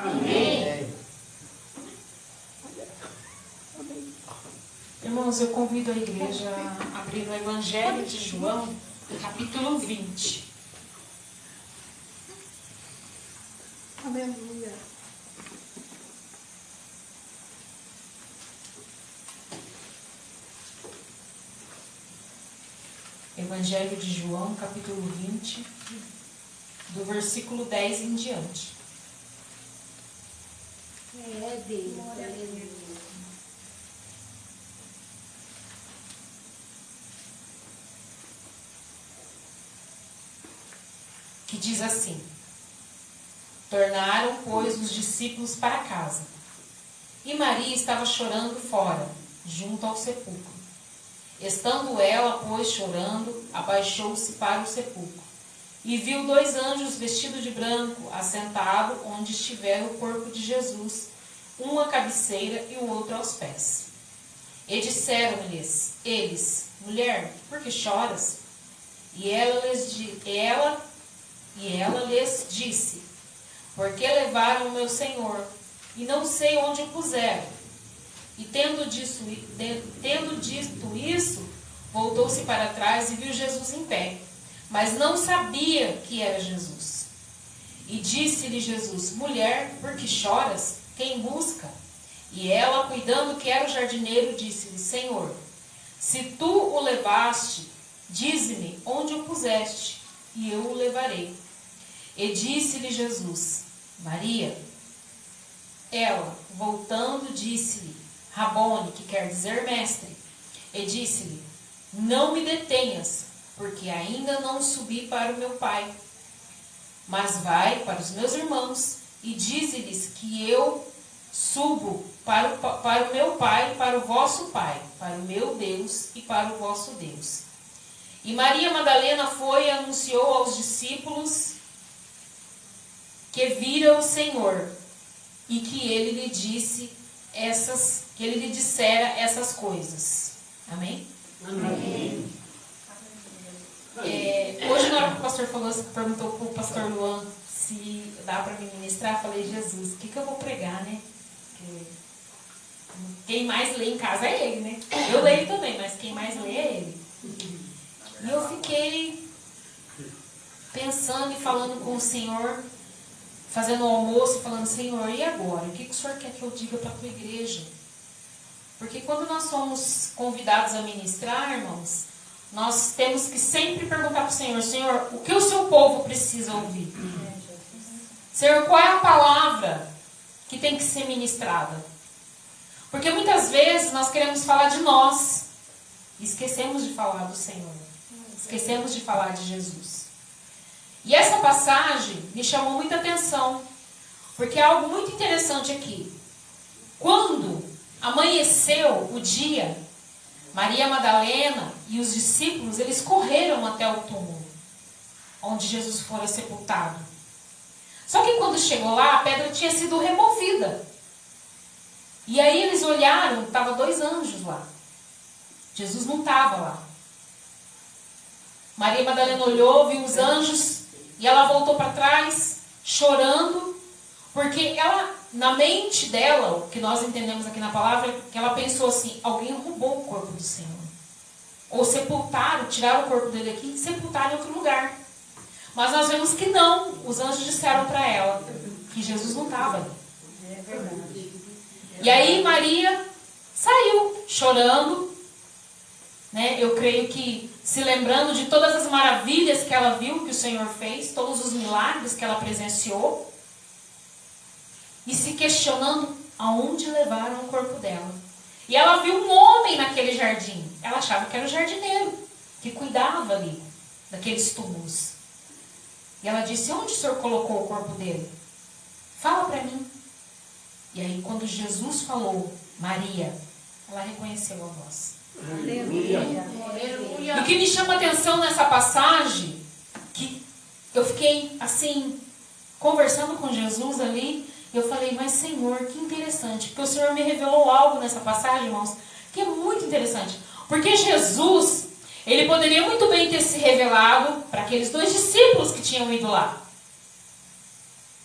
Amém. Irmãos, eu convido a igreja a abrir o Evangelho de João, capítulo 20. Aleluia. Evangelho de João, capítulo 20, do versículo 10 em diante. É Deus. Aleluia. Que diz assim: Tornaram, pois, os discípulos para casa. E Maria estava chorando fora, junto ao sepulcro. Estando ela, pois, chorando, abaixou-se para o sepulcro. E viu 2 anjos vestidos de branco, assentados onde estivera o corpo de Jesus, um à cabeceira e o outro aos pés. E disseram-lhes eles: Mulher, por que choras? E ela lhes disse: Porque levaram o meu Senhor, e não sei onde o puseram. E tendo dito isso, voltou-se para trás e viu Jesus em pé, mas não sabia que era Jesus. E disse-lhe Jesus: Mulher, por que choras? Quem busca? E ela, cuidando que era o jardineiro, disse-lhe: Senhor, se tu o levaste, dize-me onde o puseste, e eu o levarei. E disse-lhe Jesus: Maria. Ela, voltando, disse-lhe: Rabone, que quer dizer mestre. E disse-lhe: Não me detenhas, porque ainda não subi para o meu Pai. Mas vai para os meus irmãos e dize-lhes que eu subo para o meu Pai, para o vosso Pai, para o meu Deus e para o vosso Deus. E Maria Madalena foi e anunciou aos discípulos que vira o Senhor e que ele lhe dissera essas coisas. Amém? Amém. Hoje, na hora que o pastor falou, perguntou para o pastor Luan se dá para me ministrar, eu falei: Jesus, o que eu vou pregar, né? Porque quem mais lê em casa é ele, né? Eu leio também, mas quem mais lê é ele. E eu fiquei pensando e falando com o Senhor, fazendo o almoço e falando: Senhor, e agora? O que o Senhor quer que eu diga para a tua igreja? Porque quando nós somos convidados a ministrar, irmãos, nós temos que sempre perguntar para o Senhor: Senhor, o que o seu povo precisa ouvir? Senhor, qual é a palavra que tem que ser ministrada? Porque muitas vezes nós queremos falar de nós e esquecemos de falar do Senhor. Esquecemos de falar de Jesus. E essa passagem me chamou muita atenção, porque é algo muito interessante aqui. Quando amanheceu o dia, Maria Madalena e os discípulos, eles correram até o túmulo, onde Jesus fora sepultado. Só que quando chegou lá, a pedra tinha sido removida. E aí eles olharam, estavam 2 anjos lá. Jesus não estava lá. Maria Madalena olhou, viu os anjos, e ela voltou para trás, chorando, porque ela, na mente dela, o que nós entendemos aqui na palavra, que ela pensou assim: alguém roubou o corpo do Senhor. Ou sepultaram, tiraram o corpo dele aqui e sepultaram em outro lugar. Mas nós vemos que não. Os anjos disseram para ela que Jesus não estava ali. É verdade. E aí Maria saiu chorando, né? Eu creio que se lembrando de todas as maravilhas que ela viu que o Senhor fez, todos os milagres que ela presenciou, e se questionando aonde levaram o corpo dela. E ela viu um homem naquele jardim. Ela achava que era o jardineiro que cuidava ali daqueles túmulos. E ela disse: onde o Senhor colocou o corpo dele? Fala para mim. E aí, quando Jesus falou Maria, ela reconheceu a voz. Aleluia. E o que me chama a atenção nessa passagem, que eu fiquei assim, conversando com Jesus ali, e eu falei: mas Senhor, que interessante, porque o Senhor me revelou algo nessa passagem, irmãos, que é muito interessante. Porque Jesus, ele poderia muito bem ter se revelado para aqueles 2 discípulos que tinham ido lá,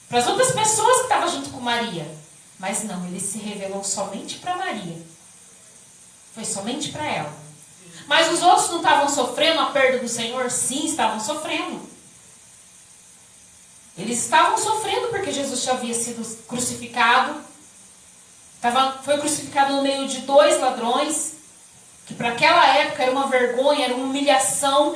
para as outras pessoas que estavam junto com Maria. Mas não, ele se revelou somente para Maria. Foi somente para ela. Mas os outros não estavam sofrendo a perda do Senhor? Sim, estavam sofrendo. Eles estavam sofrendo porque Jesus já havia sido crucificado. Foi crucificado no meio de 2 ladrões, que para aquela época era uma vergonha, era uma humilhação.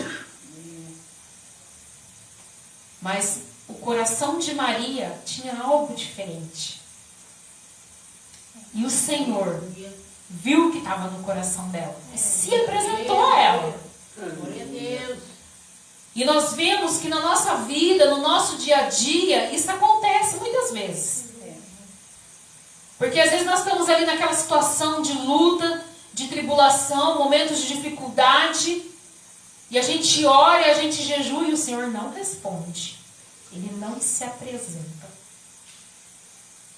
Mas o coração de Maria tinha algo diferente. E o Senhor viu o que estava no coração dela e se apresentou a ela. Glória a Deus. E nós vemos que na nossa vida, no nosso dia a dia, isso acontece muitas vezes. Porque às vezes nós estamos ali naquela situação de luta, de tribulação, momentos de dificuldade, e a gente ora, a gente jejua e o Senhor não responde. Ele não se apresenta.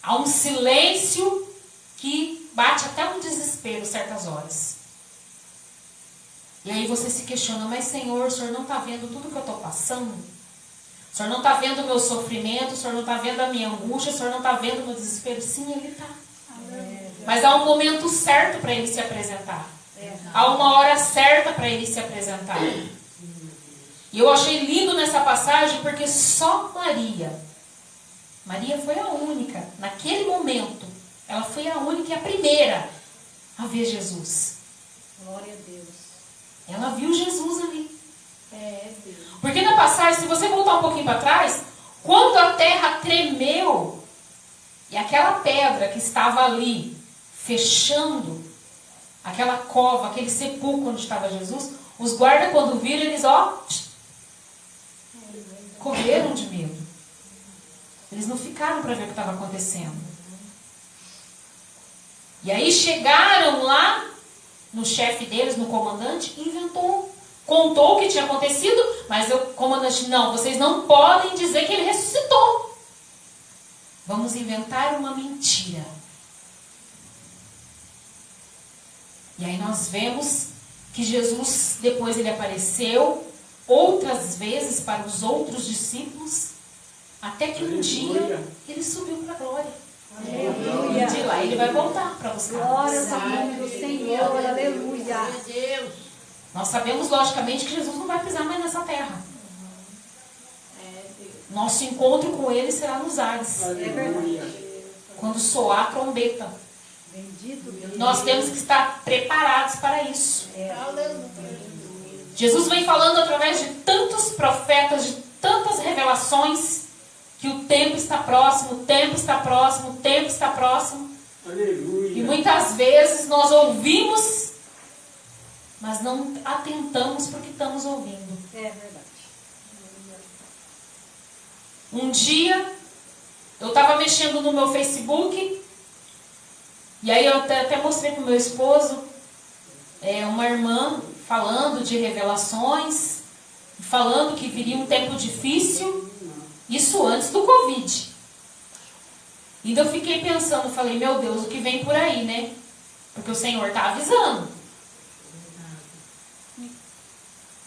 Há um silêncio que bate até um desespero certas horas. E aí você se questiona, mas Senhor, o Senhor não está vendo tudo que eu estou passando? O Senhor não está vendo o meu sofrimento? O Senhor não está vendo a minha angústia? O Senhor não está vendo o meu desespero? Sim, Ele está. Mas há um momento certo para Ele se apresentar. Há uma hora certa para Ele se apresentar. E eu achei lindo nessa passagem porque só Maria foi a única, naquele momento, ela foi a única e a primeira a ver Jesus. Glória a Deus. Ela viu Jesus ali. Deus. Porque na passagem, se você voltar um pouquinho para trás, quando a terra tremeu, e aquela pedra que estava ali, fechando aquela cova, aquele sepulcro onde estava Jesus, os guardas quando viram, eles correram de medo. Eles não ficaram para ver o que estava acontecendo. E aí chegaram lá no chefe deles, no comandante, e contou o que tinha acontecido, mas o comandante, não, vocês não podem dizer que ele ressuscitou. Vamos inventar uma mentira. E aí nós vemos que Jesus, depois ele apareceu outras vezes para os outros discípulos, até que um dia ele subiu para a glória. Aleluia. E de lá ele vai voltar para buscar. Glórias ao nome do Senhor. Aleluia. Glória a Deus. Nós sabemos, logicamente, que Jesus não vai pisar mais nessa terra. Deus. Nosso encontro com ele será nos ares. É verdade. Quando soar a trombeta. Bendito Deus. Nós temos que estar preparados para isso. Aleluia. Jesus vem falando através de tantos profetas, de tantas revelações, que o tempo está próximo, o tempo está próximo, o tempo está próximo. Aleluia. E muitas vezes nós ouvimos, mas não atentamos porque estamos ouvindo. É verdade. Um dia, eu estava mexendo no meu Facebook, e aí eu até mostrei para o meu esposo, uma irmã falando de revelações, falando que viria um tempo difícil, isso antes do Covid. E eu fiquei pensando, falei, meu Deus, o que vem por aí, né? Porque o Senhor está avisando.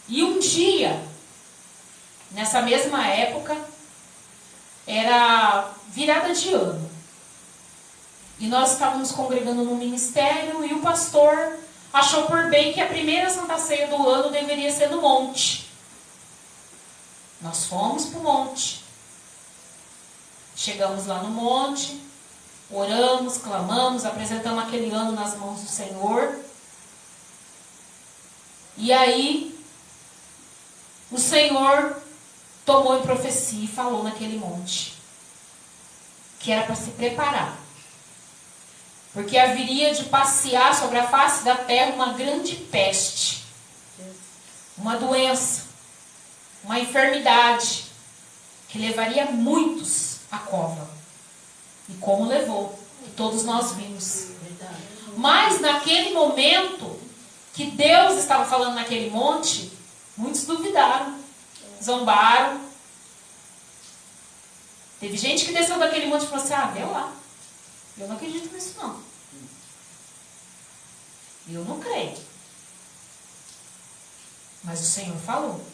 E um dia, nessa mesma época, era virada de ano. E nós estávamos congregando no ministério e o pastor achou por bem que a primeira Santa Ceia do ano deveria ser no monte. Nós fomos para o monte. Chegamos lá no monte, oramos, clamamos, apresentamos aquele ano nas mãos do Senhor. E aí, o Senhor tomou em profecia e falou naquele monte que era para se preparar. Porque haveria de passear sobre a face da terra uma grande peste, uma doença, uma enfermidade, que levaria muitos à cova. E como levou, que todos nós vimos. Mas naquele momento que Deus estava falando naquele monte, muitos duvidaram, zombaram. Teve gente que desceu daquele monte e falou assim, vê lá. Eu não acredito nisso não. Eu não creio. Mas o Senhor falou.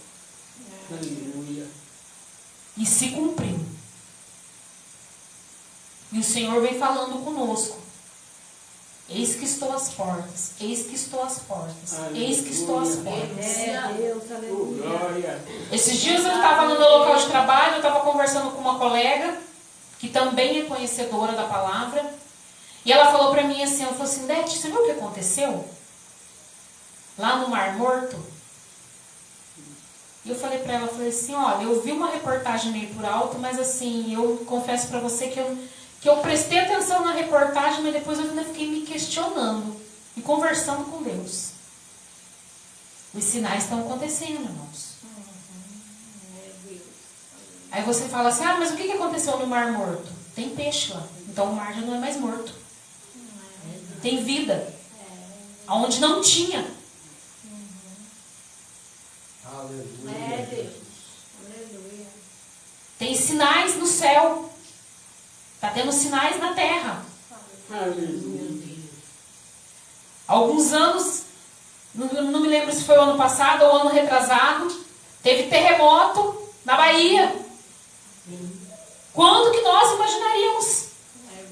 Aleluia. E se cumpriu. E o Senhor vem falando conosco. Eis que estou às portas, eis que estou às portas, eis que estou às portas. É Deus, aleluia. Glória. Esses dias eu estava no meu local de trabalho, eu estava conversando com uma colega, que também é conhecedora da palavra, e ela falou para mim assim, ela falou assim, Dete, você viu o que aconteceu? Lá no Mar Morto? E eu falei para ela, falei assim, olha, eu vi uma reportagem meio por alto, mas assim, eu confesso para você que eu prestei atenção na reportagem, mas depois eu ainda fiquei me questionando e conversando com Deus. Os sinais estão acontecendo, irmãos. Aí você fala assim, mas o que aconteceu no Mar Morto? Tem peixe lá, então o mar já não é mais morto. Tem vida, aonde não tinha. É Deus. Aleluia. Tem sinais no céu. Está tendo sinais na terra. Aleluia. Alguns anos, não me lembro se foi o ano passado ou o ano retrasado, teve terremoto na Bahia. Quando que nós imaginaríamos?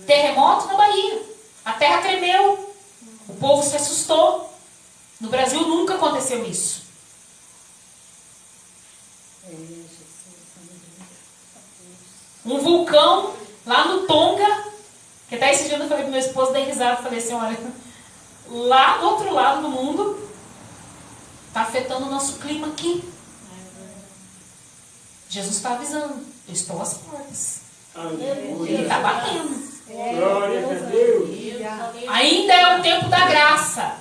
Terremoto na Bahia. A terra tremeu. O povo se assustou. No Brasil nunca aconteceu isso. Um vulcão lá no Tonga, que até esse dia eu falei pro meu esposo, dei risada, falei assim, olha, lá do outro lado do mundo, está afetando o nosso clima aqui. Jesus está avisando, eu estou às portas. Ele está batendo. Glória a Deus. Ainda é o tempo da graça.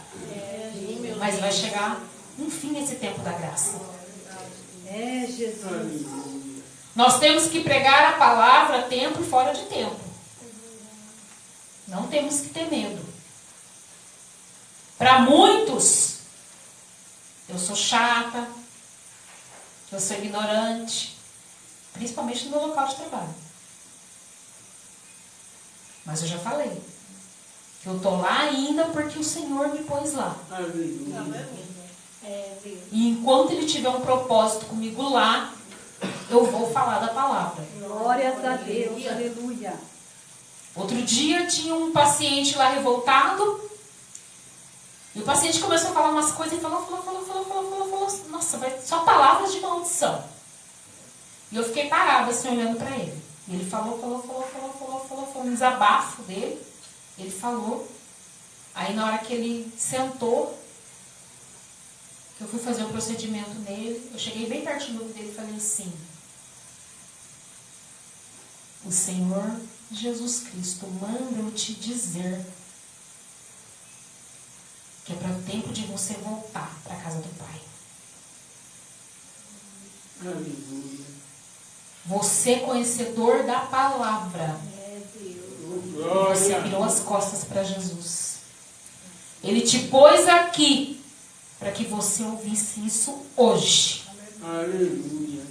Mas vai chegar um fim esse tempo da graça. É Jesus. Nós temos que pregar a palavra a tempo e fora de tempo. Não temos que ter medo. Para muitos, eu sou chata, eu sou ignorante, principalmente no meu local de trabalho. Mas eu já falei que eu estou lá ainda porque o Senhor me pôs lá. E enquanto Ele tiver um propósito comigo lá, eu vou falar da palavra. Glórias a Deus, aleluia. Outro dia tinha um paciente lá revoltado. E o paciente começou a falar umas coisas e falou. Nossa, vai só palavras de maldição. E eu fiquei parada assim olhando para ele. E ele falou um desabafo dele. Ele falou. Aí na hora que ele sentou, que eu fui fazer o procedimento nele, eu cheguei bem pertinho dele e falei assim: o Senhor Jesus Cristo manda eu te dizer que é para o tempo de você voltar para a casa do Pai. Aleluia. Você é conhecedor da palavra. Você virou as costas para Jesus. Ele te pôs aqui para que você ouvisse isso hoje. Aleluia.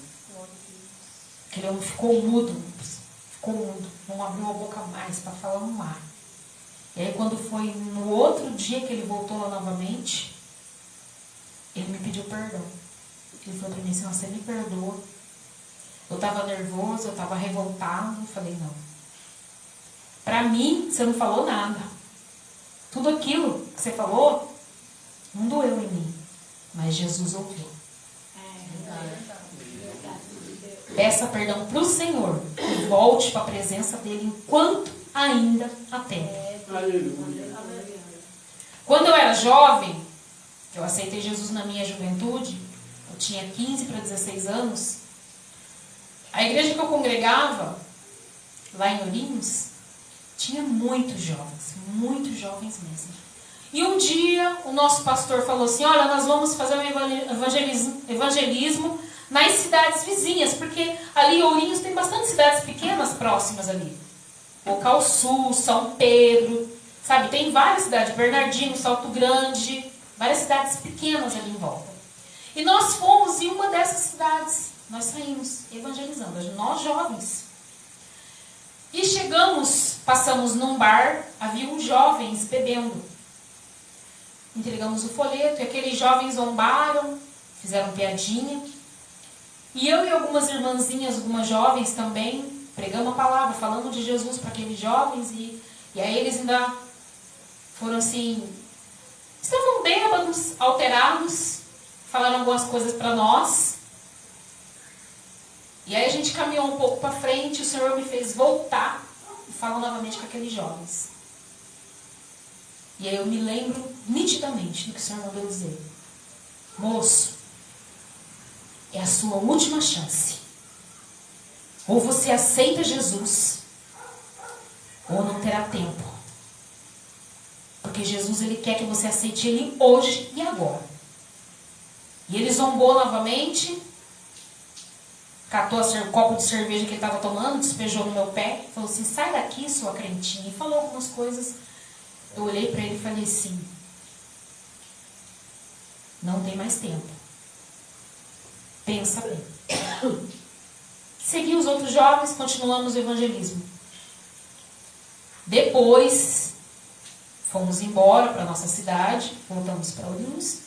Aquele homem ficou mudo, não abriu a boca mais para falar um ar. E aí quando foi no outro dia que ele voltou lá novamente, ele me pediu perdão. Ele falou para mim assim: você me perdoa. Eu estava nervoso, eu estava revoltado. Eu falei: não. Para mim, você não falou nada. Tudo aquilo que você falou não doeu em mim, mas Jesus ouviu. Peça perdão para o Senhor e volte para a presença dele enquanto ainda há tempo. Aleluia. Quando eu era jovem, eu aceitei Jesus na minha juventude, eu tinha 15 para 16 anos. A igreja que eu congregava, lá em Ourinhos, tinha muitos jovens mesmo. E um dia o nosso pastor falou assim: olha, nós vamos fazer um evangelismo nas cidades vizinhas, porque ali em Ourinhos tem bastante cidades pequenas próximas ali. Bocal Sul, São Pedro, sabe? Tem várias cidades, Bernardino, Salto Grande, várias cidades pequenas ali em volta. E nós fomos em uma dessas cidades, nós saímos evangelizando, nós jovens. E chegamos, passamos num bar, havia uns jovens bebendo. Entregamos o folheto e aqueles jovens zombaram, fizeram piadinha. E eu e algumas irmãzinhas, algumas jovens também, pregamos a palavra, falando de Jesus para aqueles jovens, e aí eles ainda foram assim, estavam bêbados, alterados, falaram algumas coisas para nós. E aí a gente caminhou um pouco para frente, o Senhor me fez voltar e falar novamente com aqueles jovens. E aí eu me lembro nitidamente do que o Senhor mandou dizer. Moço, é a sua última chance. Ou você aceita Jesus, ou não terá tempo. Porque Jesus, ele quer que você aceite ele hoje e agora. E ele zombou novamente, catou o copo de cerveja que ele estava tomando, despejou no meu pé, falou assim, sai daqui, sua crentinha. E falou algumas coisas. Eu olhei para ele e falei assim, não tem mais tempo. Pensa bem. Segui os outros jovens, continuamos o evangelismo. Depois, fomos embora para a nossa cidade, voltamos para Ourinhos.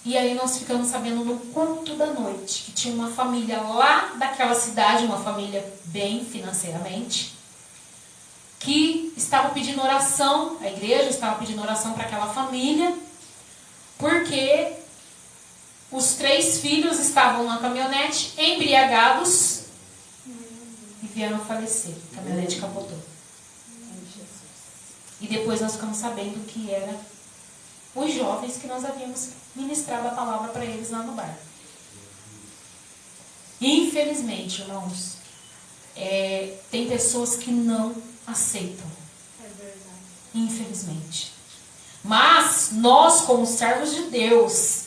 E aí nós ficamos sabendo no culto da noite que tinha uma família lá daquela cidade, uma família bem financeiramente, que estava pedindo oração, a igreja estava pedindo oração para aquela família, porque os 3 filhos estavam na caminhonete, embriagados, e vieram a falecer. A caminhonete capotou. E depois nós ficamos sabendo que eram os jovens que nós havíamos ministrado a palavra para eles lá no bar. Infelizmente, irmãos, tem pessoas que não aceitam. É verdade. Infelizmente. Mas nós, como servos de Deus,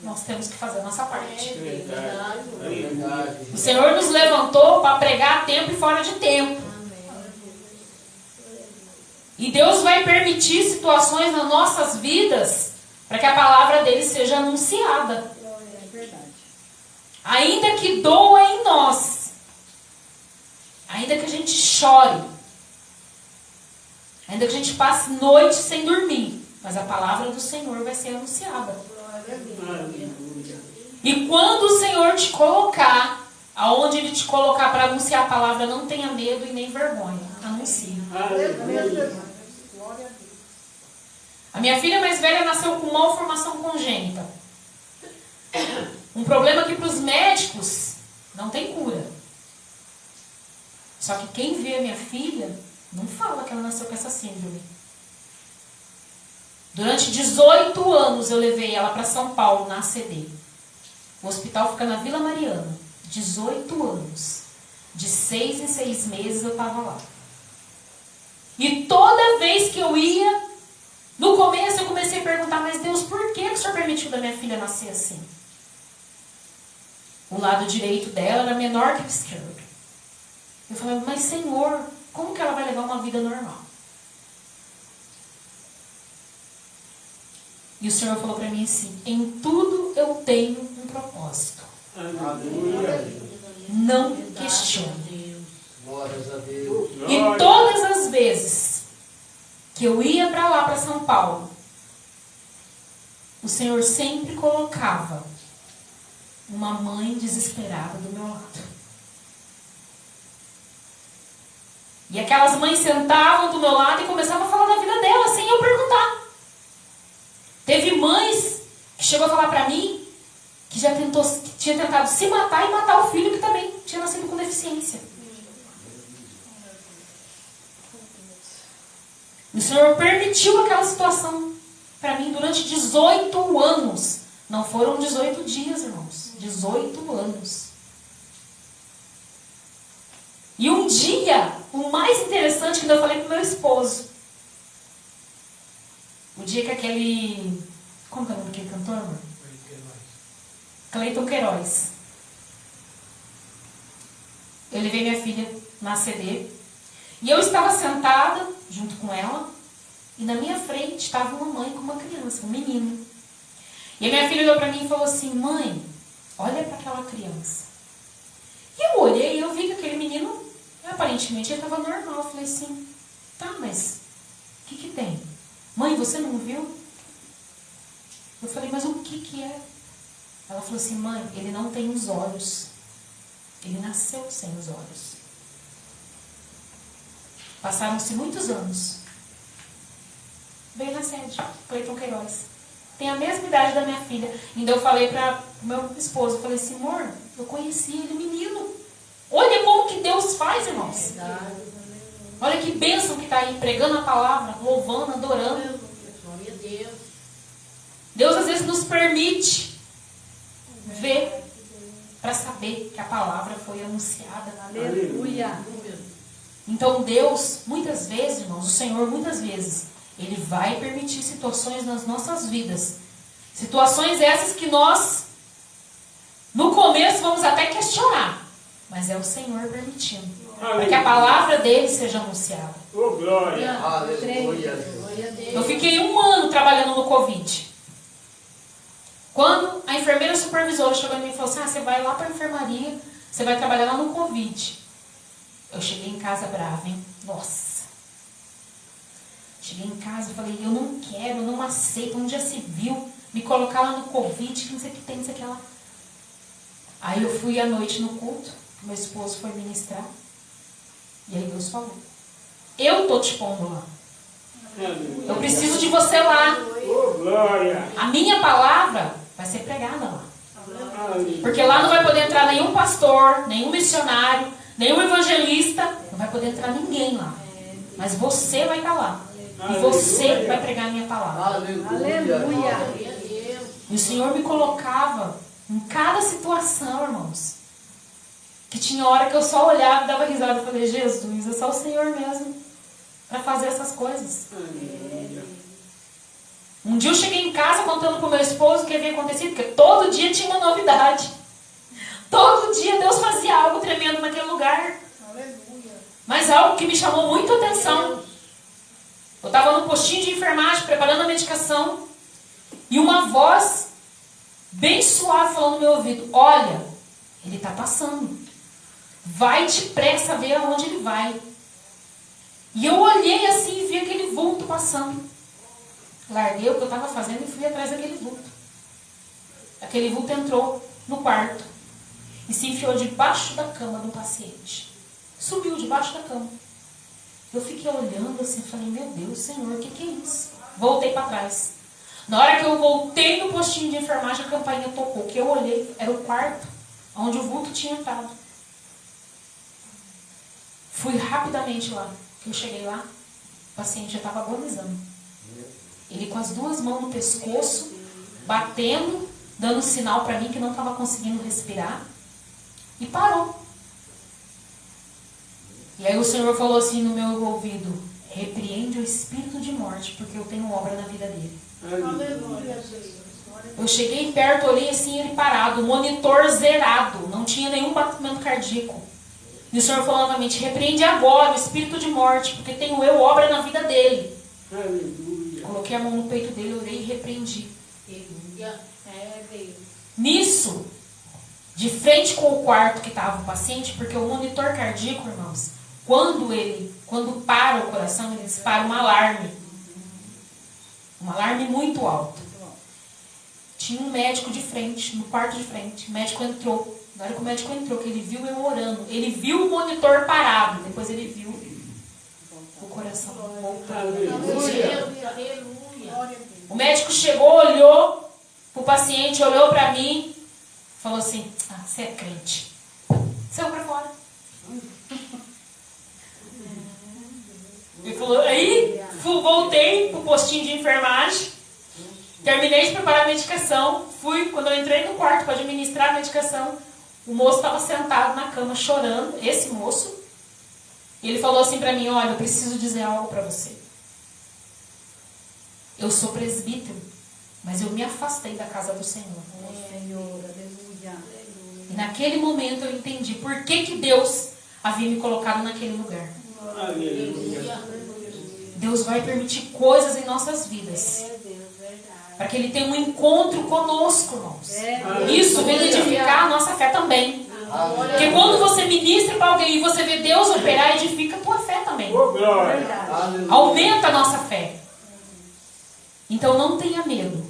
nós temos que fazer a nossa parte. É verdade. É verdade. O Senhor nos levantou para pregar a tempo e fora de tempo. E Deus vai permitir situações nas nossas vidas para que a palavra dele seja anunciada. É verdade. Ainda que doa em nós. Ainda que a gente chore. Ainda que a gente passe noite sem dormir. Mas a palavra do Senhor vai ser anunciada. Aleluia. E quando o Senhor te colocar, aonde Ele te colocar para anunciar a palavra, não tenha medo e nem vergonha. Anuncie. Aleluia. Glória a Deus. A minha filha mais velha nasceu com malformação congênita. Um problema que para os médicos não tem cura. Só que quem vê a minha filha não fala que ela nasceu com essa síndrome. Durante 18 anos eu levei ela para São Paulo, na ACD. O hospital fica na Vila Mariana. 18 anos. De 6 em 6 meses eu estava lá. E toda vez que eu ia, no começo eu comecei a perguntar, mas Deus, por que o Senhor permitiu da minha filha nascer assim? O lado direito dela era menor que o esquerdo. Eu falei, mas Senhor, como que ela vai levar uma vida normal? E o Senhor falou para mim assim, em tudo eu tenho um propósito. Aleluia. Não questione. Glórias a Deus. E todas as vezes que eu ia para lá, para São Paulo, o Senhor sempre colocava uma mãe desesperada do meu lado. E aquelas mães sentavam do meu lado e começavam a falar da vida dela, sem eu perguntar. Teve mães que chegou a falar para mim que tinha tentado se matar e matar o filho que também tinha nascido com deficiência. O Senhor permitiu aquela situação para mim durante 18 anos. Não foram 18 dias, irmãos. 18 anos. E um dia, o mais interessante que eu falei pro meu esposo. O dia que aquele... Como que é o nome daquele cantor, amor? Cleiton Queiroz. Eu levei minha filha na ACD. E eu estava sentada junto com ela. E na minha frente estava uma mãe com uma criança, um menino. E a minha filha olhou para mim e falou assim, mãe, olha para aquela criança. E eu olhei e eu vi que aquele menino, aparentemente, ele estava normal. Eu falei assim, tá, mas o que tem? Mãe, você não viu? Eu falei, mas o que é? Ela falou assim, mãe, ele não tem os olhos. Ele nasceu sem os olhos. Passaram-se muitos anos. Veio na sede, Cleiton Queiroz. Tem a mesma idade da minha filha. Ainda eu falei para o meu esposo, eu falei assim, amor, eu conheci ele menino. Olha como que Deus faz, irmãos. Olha que bênção que está aí, pregando a palavra, louvando, adorando. Glória a Deus. Deus às vezes nos permite ver para saber que a palavra foi anunciada. Aleluia. Então Deus, muitas vezes, irmãos, o Senhor muitas vezes, Ele vai permitir situações nas nossas vidas. Situações essas que nós, no começo, vamos até questionar. Mas é o Senhor permitindo. Para que a palavra dele seja anunciada. Oh, glória. Glória a Deus. Eu fiquei 1 ano trabalhando no Covid. Quando a enfermeira supervisora chegou em mim e falou assim, você vai lá para a enfermaria, você vai trabalhar lá no Covid. Eu cheguei em casa brava, hein? Nossa. Cheguei em casa e falei, eu não quero, eu não aceito, onde já se viu me colocar lá no Covid, não sei o que tem, não sei o que lá. Aí eu fui à noite no culto, meu esposo foi ministrar, e aí Deus falou, eu tô te pondo lá. Eu preciso de você lá. Oh, glória. A minha palavra vai ser pregada lá. Porque lá não vai poder entrar nenhum pastor, nenhum missionário, nenhum evangelista, não vai poder entrar ninguém lá. Mas você vai estar lá. E você vai pregar a minha palavra. Aleluia. Glória a Deus. E o Senhor me colocava em cada situação, irmãos. Que tinha hora que eu só olhava e dava risada. Eu falei, Jesus, é só o Senhor mesmo para fazer essas coisas. Um dia eu cheguei em casa contando para o meu esposo o que havia acontecido, porque todo dia tinha uma novidade. Todo dia Deus fazia algo tremendo naquele lugar. Mas algo que me chamou muito a atenção. Eu estava no postinho de enfermagem, preparando a medicação, e uma voz bem suave falando no meu ouvido, olha, ele está passando. Vai depressa ver aonde ele vai. E eu olhei assim e vi aquele vulto passando. Larguei o que eu estava fazendo e fui atrás daquele vulto. Aquele vulto entrou no quarto e se enfiou debaixo da cama do paciente. Subiu debaixo da cama. Eu fiquei olhando assim e falei, meu Deus, Senhor, o que é isso? Voltei para trás. Na hora que eu voltei no postinho de enfermagem, a campainha tocou. O que eu olhei era o quarto onde o vulto tinha entrado. Fui rapidamente lá. Eu cheguei lá, o paciente já estava agonizando. Ele com as 2 mãos no pescoço, batendo, dando sinal para mim que não estava conseguindo respirar. E parou. E aí o Senhor falou assim no meu ouvido, repreende o espírito de morte, porque eu tenho obra na vida dele. Eu cheguei perto, olhei assim, ele parado, o monitor zerado, não tinha nenhum batimento cardíaco. E o Senhor falou novamente, repreende agora o espírito de morte, porque tenho eu obra na vida dele. Coloquei a mão no peito dele, orei e repreendi. Nisso, de frente com o quarto que estava o paciente, porque o monitor cardíaco, irmãos, quando para o coração, ele dispara um alarme. Um alarme muito alto. Tinha um médico de frente, no quarto de frente. O médico entrou. Na hora que o médico entrou, que ele viu eu orando, ele viu o monitor parado. Depois ele viu o coração voltando. O médico chegou, olhou pro paciente, olhou para mim, falou assim, você é crente. Saiu para fora. Ele falou, aí voltei pro postinho de enfermagem, terminei de preparar a medicação, quando eu entrei no quarto para administrar a medicação, o moço estava sentado na cama chorando, esse moço, e ele falou assim para mim, olha, eu preciso dizer algo para você. Eu sou presbítero, mas eu me afastei da casa do Senhor. Senhor, aleluia. E naquele momento eu entendi por que Deus havia me colocado naquele lugar. Deus vai permitir coisas em nossas vidas. Para que Ele tenha um encontro conosco, irmãos. Isso vem edificar a nossa fé também. Porque quando você ministra para alguém e você vê Deus operar, edifica a tua fé também. Aumenta a nossa fé. Então não tenha medo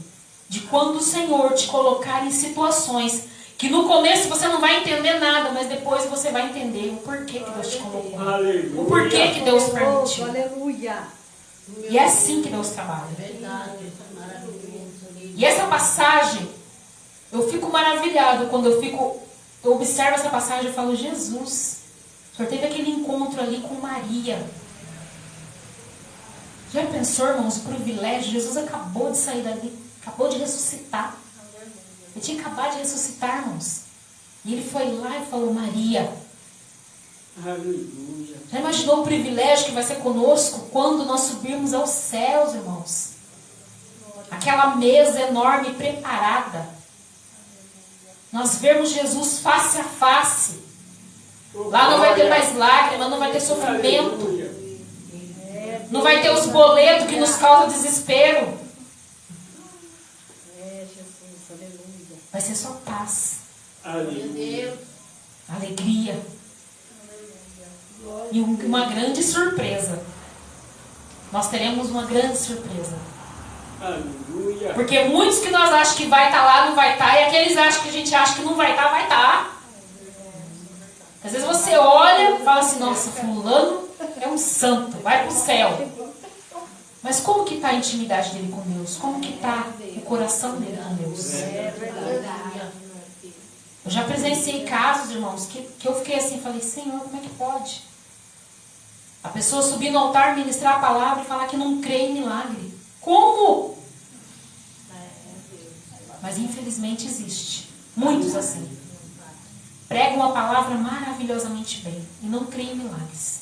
de quando o Senhor te colocar em situações Que no começo você não vai entender nada, mas depois você vai entender o porquê que Deus te colocou. Aleluia. O porquê que Deus Poderoso, permitiu. aleluia. E é assim que Deus trabalha. Verdade, isso é maravilhoso. E essa passagem, eu fico maravilhado quando eu observo essa passagem e falo, Jesus, o Senhor teve aquele encontro ali com Maria. Já pensou, irmãos, o privilégio? Jesus acabou de sair dali, acabou de ressuscitar. Ele tinha acabado de ressuscitar, irmãos. E ele foi lá e falou, Maria. Aleluia. Já imaginou o privilégio que vai ser conosco quando nós subirmos aos céus, irmãos? Aquela mesa enorme preparada. Nós vermos Jesus face a face. Lá não vai ter mais lágrimas, não vai ter sofrimento. Aleluia. Não vai ter os boletos que nos causam desespero. É, Jesus, aleluia. Vai ser só paz, Glória a Aleluia. Deus. alegria. E uma grande surpresa. Nós teremos uma grande surpresa. Aleluia. Porque muitos que nós achamos que vai estar lá, não vai estar. E aqueles acham que a gente acha que não vai estar, vai estar. Às vezes você olha e fala assim, nossa, fulano é um santo, vai para o céu. Mas como que está a intimidade dele com Deus? Como que está o coração dele com Deus? Eu já presenciei casos, irmãos, que eu fiquei assim, falei, Senhor, como é que pode? A pessoa subir no altar, ministrar a palavra e falar que não crê em milagre. Como? Mas infelizmente existe. Muitos assim. Pregam a palavra maravilhosamente bem e não creem em milagres.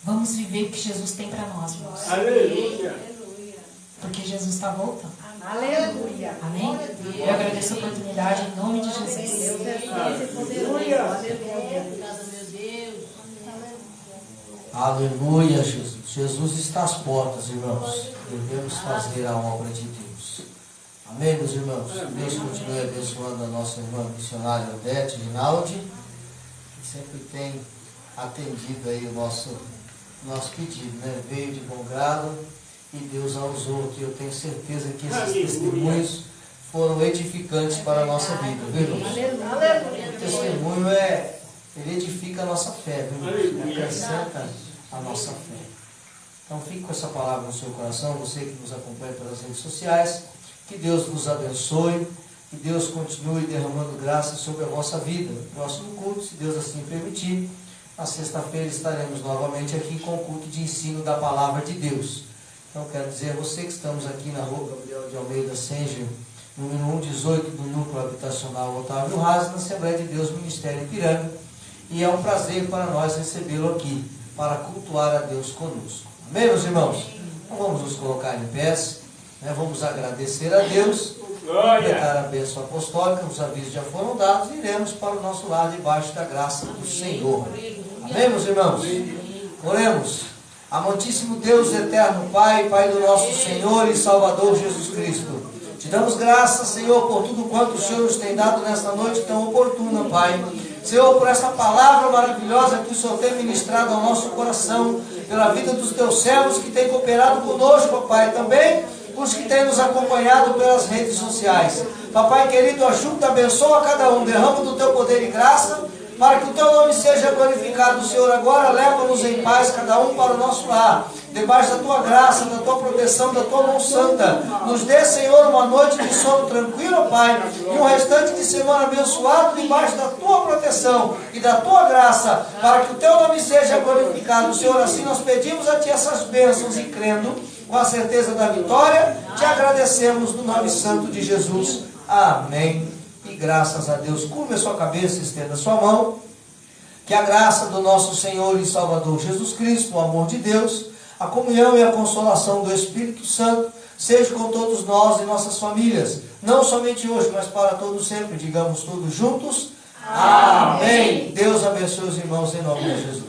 Vamos viver o que Jesus tem para nós, irmãos. Aleluia. Porque Jesus está voltando. Aleluia. Amém? Eu agradeço a oportunidade em nome de Jesus. Deus é forte e poderoso. Aleluia. Obrigada, meu Deus. Aleluia, Jesus. Jesus está às portas, irmãos. Devemos fazer a obra de Deus. Amém, meus irmãos? Deus continue abençoando a nossa irmã missionária Odete Rinaldi, que sempre tem atendido aí o nosso pedido, né? Veio de bom grado e Deus a usou, que eu tenho certeza que esses testemunhos foram edificantes para a nossa vida, viu, irmãos? O testemunho ele edifica a nossa fé, viu, irmãos? Ele acrescenta a nossa fé. Então fique com essa palavra no seu coração, você que nos acompanha pelas redes sociais, que Deus vos abençoe, que Deus continue derramando graça sobre a vossa vida. No próximo culto, se Deus assim permitir, na sexta-feira estaremos novamente aqui com o culto de ensino da palavra de Deus. Então quero dizer a você que estamos aqui na rua Gabriel de Almeida Senger, número 118 do Núcleo Habitacional Otávio Haas, na Assembleia de Deus Ministério Ipiranga, e é um prazer para nós recebê-lo aqui, para cultuar a Deus conosco. Amém, meus irmãos? Então vamos nos colocar em pés, né? Vamos agradecer a Deus, completar a bênção apostólica, os avisos já foram dados, e iremos para o nosso lado debaixo da graça do Senhor. Amém, meus irmãos? Oremos. Amantíssimo Deus, eterno Pai, Pai do nosso Senhor e Salvador Jesus Cristo, te damos graças, Senhor, por tudo quanto o Senhor nos tem dado nesta noite tão oportuna, Pai. Senhor, por essa palavra maravilhosa que o Senhor tem ministrado ao nosso coração, pela vida dos teus servos que têm cooperado conosco, Pai, também os que têm nos acompanhado pelas redes sociais. Papai querido, ajuda, abençoa cada um, derrama do teu poder e graça, para que o teu nome seja glorificado. Senhor, agora leva-nos em paz, cada um para o nosso lar, debaixo da tua graça, da tua proteção, da tua mão santa. Nos dê, Senhor, uma noite de sono tranquilo, Pai, e um restante de semana abençoado, debaixo da tua proteção e da tua graça, para que o teu nome seja glorificado. Senhor, assim nós pedimos a ti essas bênçãos e crendo, com a certeza da vitória, te agradecemos no nome santo de Jesus. Amém. E graças a Deus. Curva a sua cabeça, estenda a sua mão. Que a graça do nosso Senhor e Salvador Jesus Cristo, o amor de Deus, a comunhão e a consolação do Espírito Santo seja com todos nós e nossas famílias, não somente hoje, mas para todos sempre. Digamos todos juntos. Amém. Deus abençoe os irmãos em nome de Jesus.